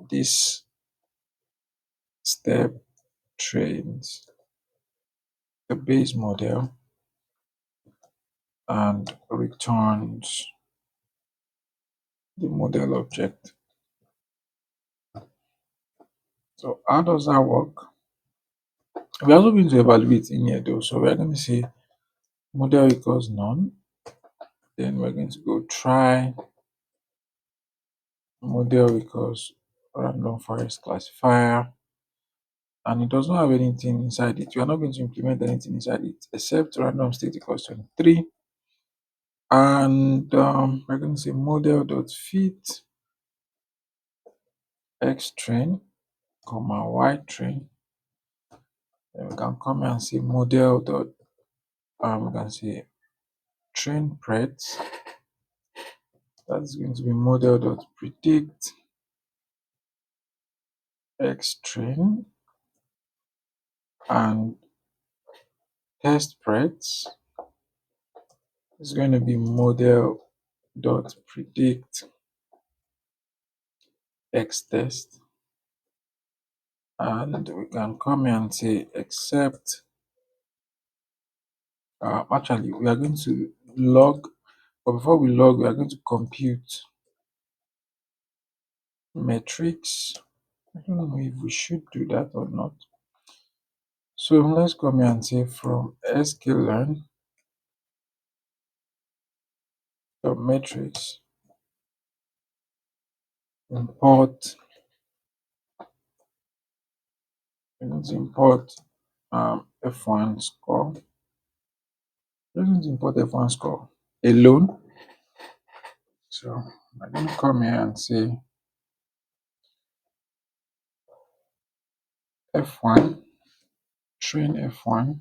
S1: this step trains the base model and returns the model object. So how does that work? We're also going to evaluate in here though. So we're going to say model equals none. Then we're going to go try model equals random forest classifier, and it does not have anything inside it. We are not going to implement anything inside it except random state equals 23. And we're going to say model dot fit x train, comma y train. Then we can come and say model dot we can say train pred. That's going to be model dot predict x train, and test preds is going to be model dot predict x test. And we can come here and say except actually we are going to log, but before we log we are going to compute metrics. I don't know if we should do that or not. So let's come here and say from sklearn dot metrics import, we're going to import f1 score. We're going to import f1 score alone. So I'm going to come here and say f1 train f1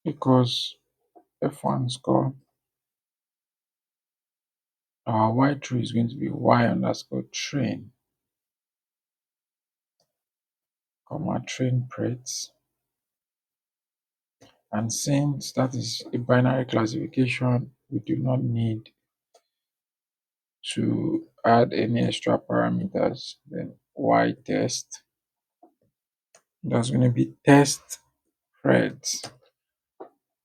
S1: equals F1 score. Our y true is going to be y underscore train, comma train prates. And since that is a binary classification, we do not need to add any extra parameters. Then y test, that's going to be test threads.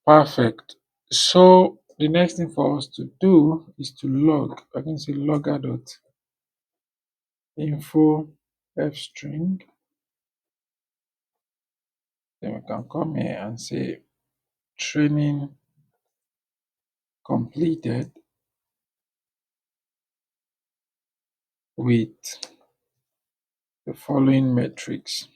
S1: Perfect. So the next thing for us to do is to log. I can say logger dot info f string. Then we can come here and say training completed with the following metrics.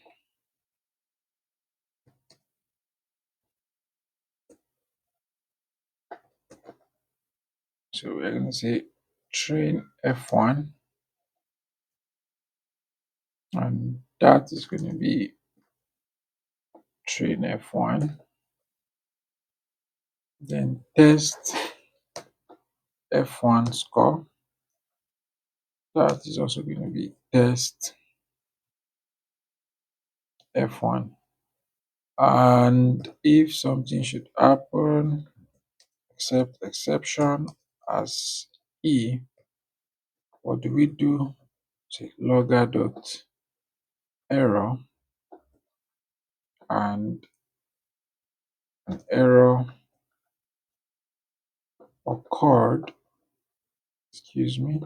S1: So we're going to say train F1, and that is going to be train F1. Then test F1 score. That is also going to be test F1. And if something should happen, except exception as E, what do we do? Say logger dot error, and an error occurred, excuse me,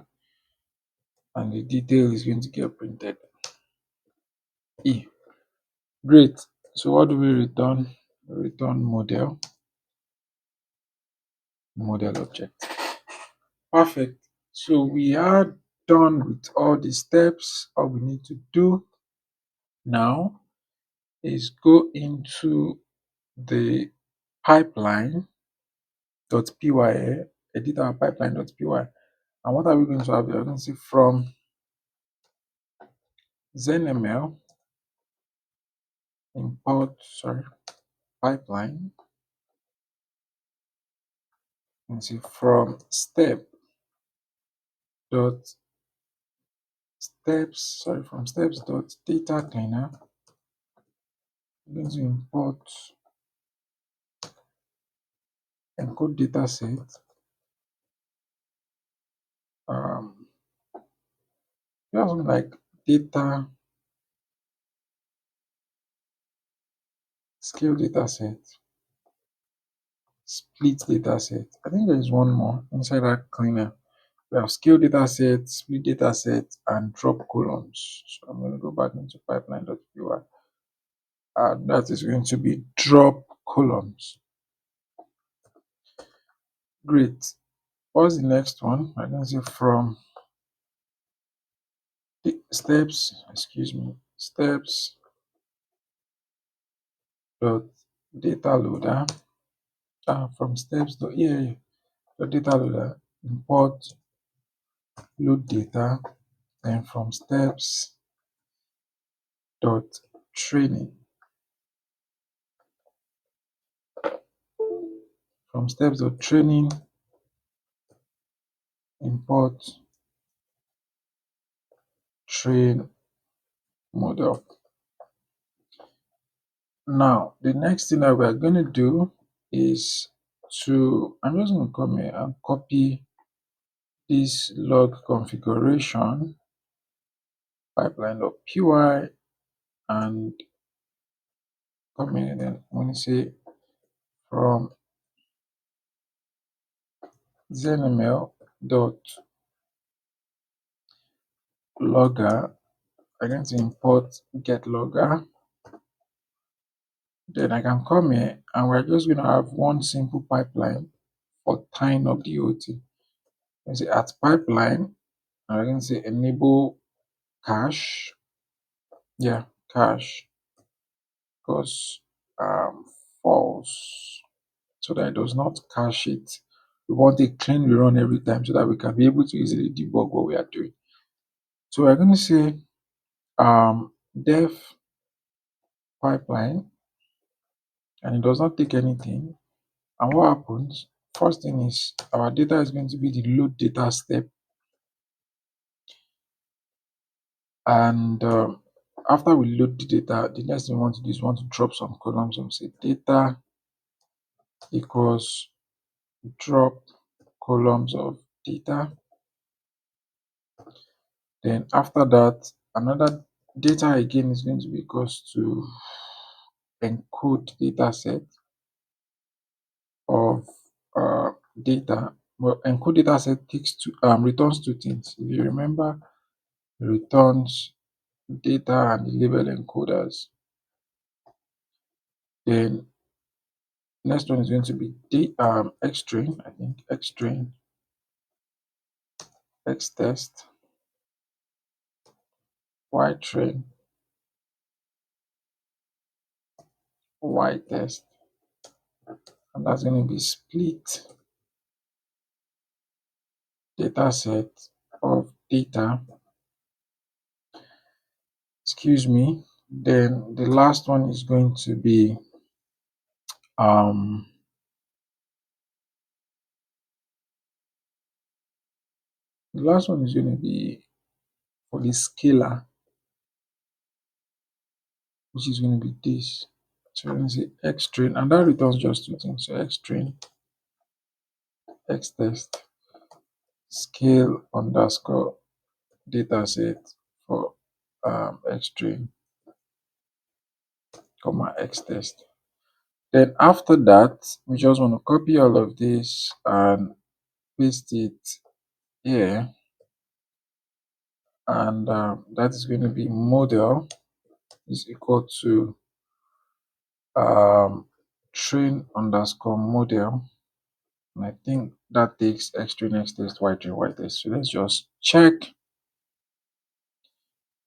S1: and the detail is going to get printed. E. Great. So what do we return? Return model object. Perfect. So we are done with all the steps. All we need to do now is go into the pipeline.py, edit our pipeline.py. And what are we going to have? We're going to see from ZenML import, pipeline, and see from steps dot data cleaner. I'm going to import encode dataset. Just like data scale dataset, split dataset. I think there is one more inside that cleaner. We have scale dataset, split dataset, and drop columns. So I'm going to go back into pipeline.py. And that is going to be drop columns. Great. What's the next one? I can say from the steps dot data loader. From steps dot data loader, import load data. Then from steps dot training, import train model. Now the next thing that we're going to do is I'm just going to come here and copy this log configuration pipeline.py, and come here. Then I'm going to say from ZenML dot logger, I'm going to import get logger. Then I can come here and we're just going to have one simple pipeline for tying up the OT. I say at pipeline, and I can say enable cache. Yeah, cache, because false, so that it does not cache it. We want a clean rerun every time so that we can be able to easily debug what we are doing. So we're going to say def pipeline, and it does not take anything. And what happens? First thing is our data is going to be the load data step. And after we load the data, the next thing we want to do is we want to drop some columns. So say data equals drop columns of data. Then after that, another data again is going to be equals to encode data set of data. Well, encode data set takes returns two things. If you remember, it returns data and the label encoders. Then next one is going to be xtrain, I think xtrain, xtest, ytrain, ytest, and that's going to be split data set of data. Excuse me. Then the last one is going to be um the last one is going to be for the scalar, which is going to be this. So we're going to say xtrain, and that returns just two things. So xtrain, xtest, scale underscore dataset for xtrain, comma xtest. Then after that, we just want to copy all of this and paste it here, and that is going to be model is equal to train underscore model. And I think that takes xtrain, xtest, ytrain, ytest. So let's just check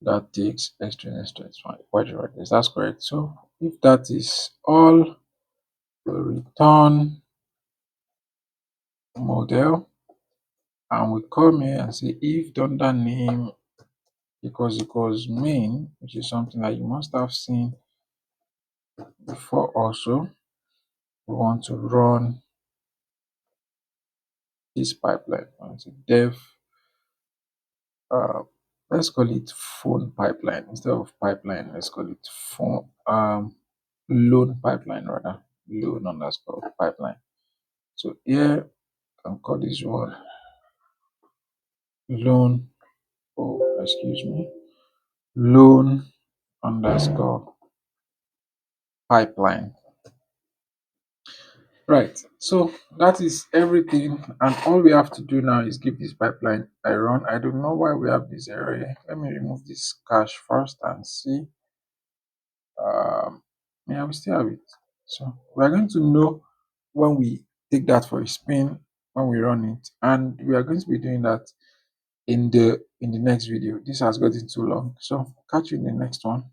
S1: that takes xtrain, xtest, ytrain, ytest. That's correct. So if that is all, we'll return model, and we come here and say if under name equals main, which is something that you must have seen before. Also, we want to run this pipeline. So dev, let's call it phone pipeline instead of pipeline. Let's call it phone loan pipeline, rather loan underscore pipeline. So here I can call this one loan. Oh, excuse me, loan underscore pipeline. Right. So that is everything, and all we have to do now is give this pipeline a run. I don't know why we have this error here. Let me remove this cache first and see. Yeah, we still have it. So we are going to know when we take that for a spin, when we run it, and we are going to be doing that in the next video. This has gotten too long, so catch you in the next one.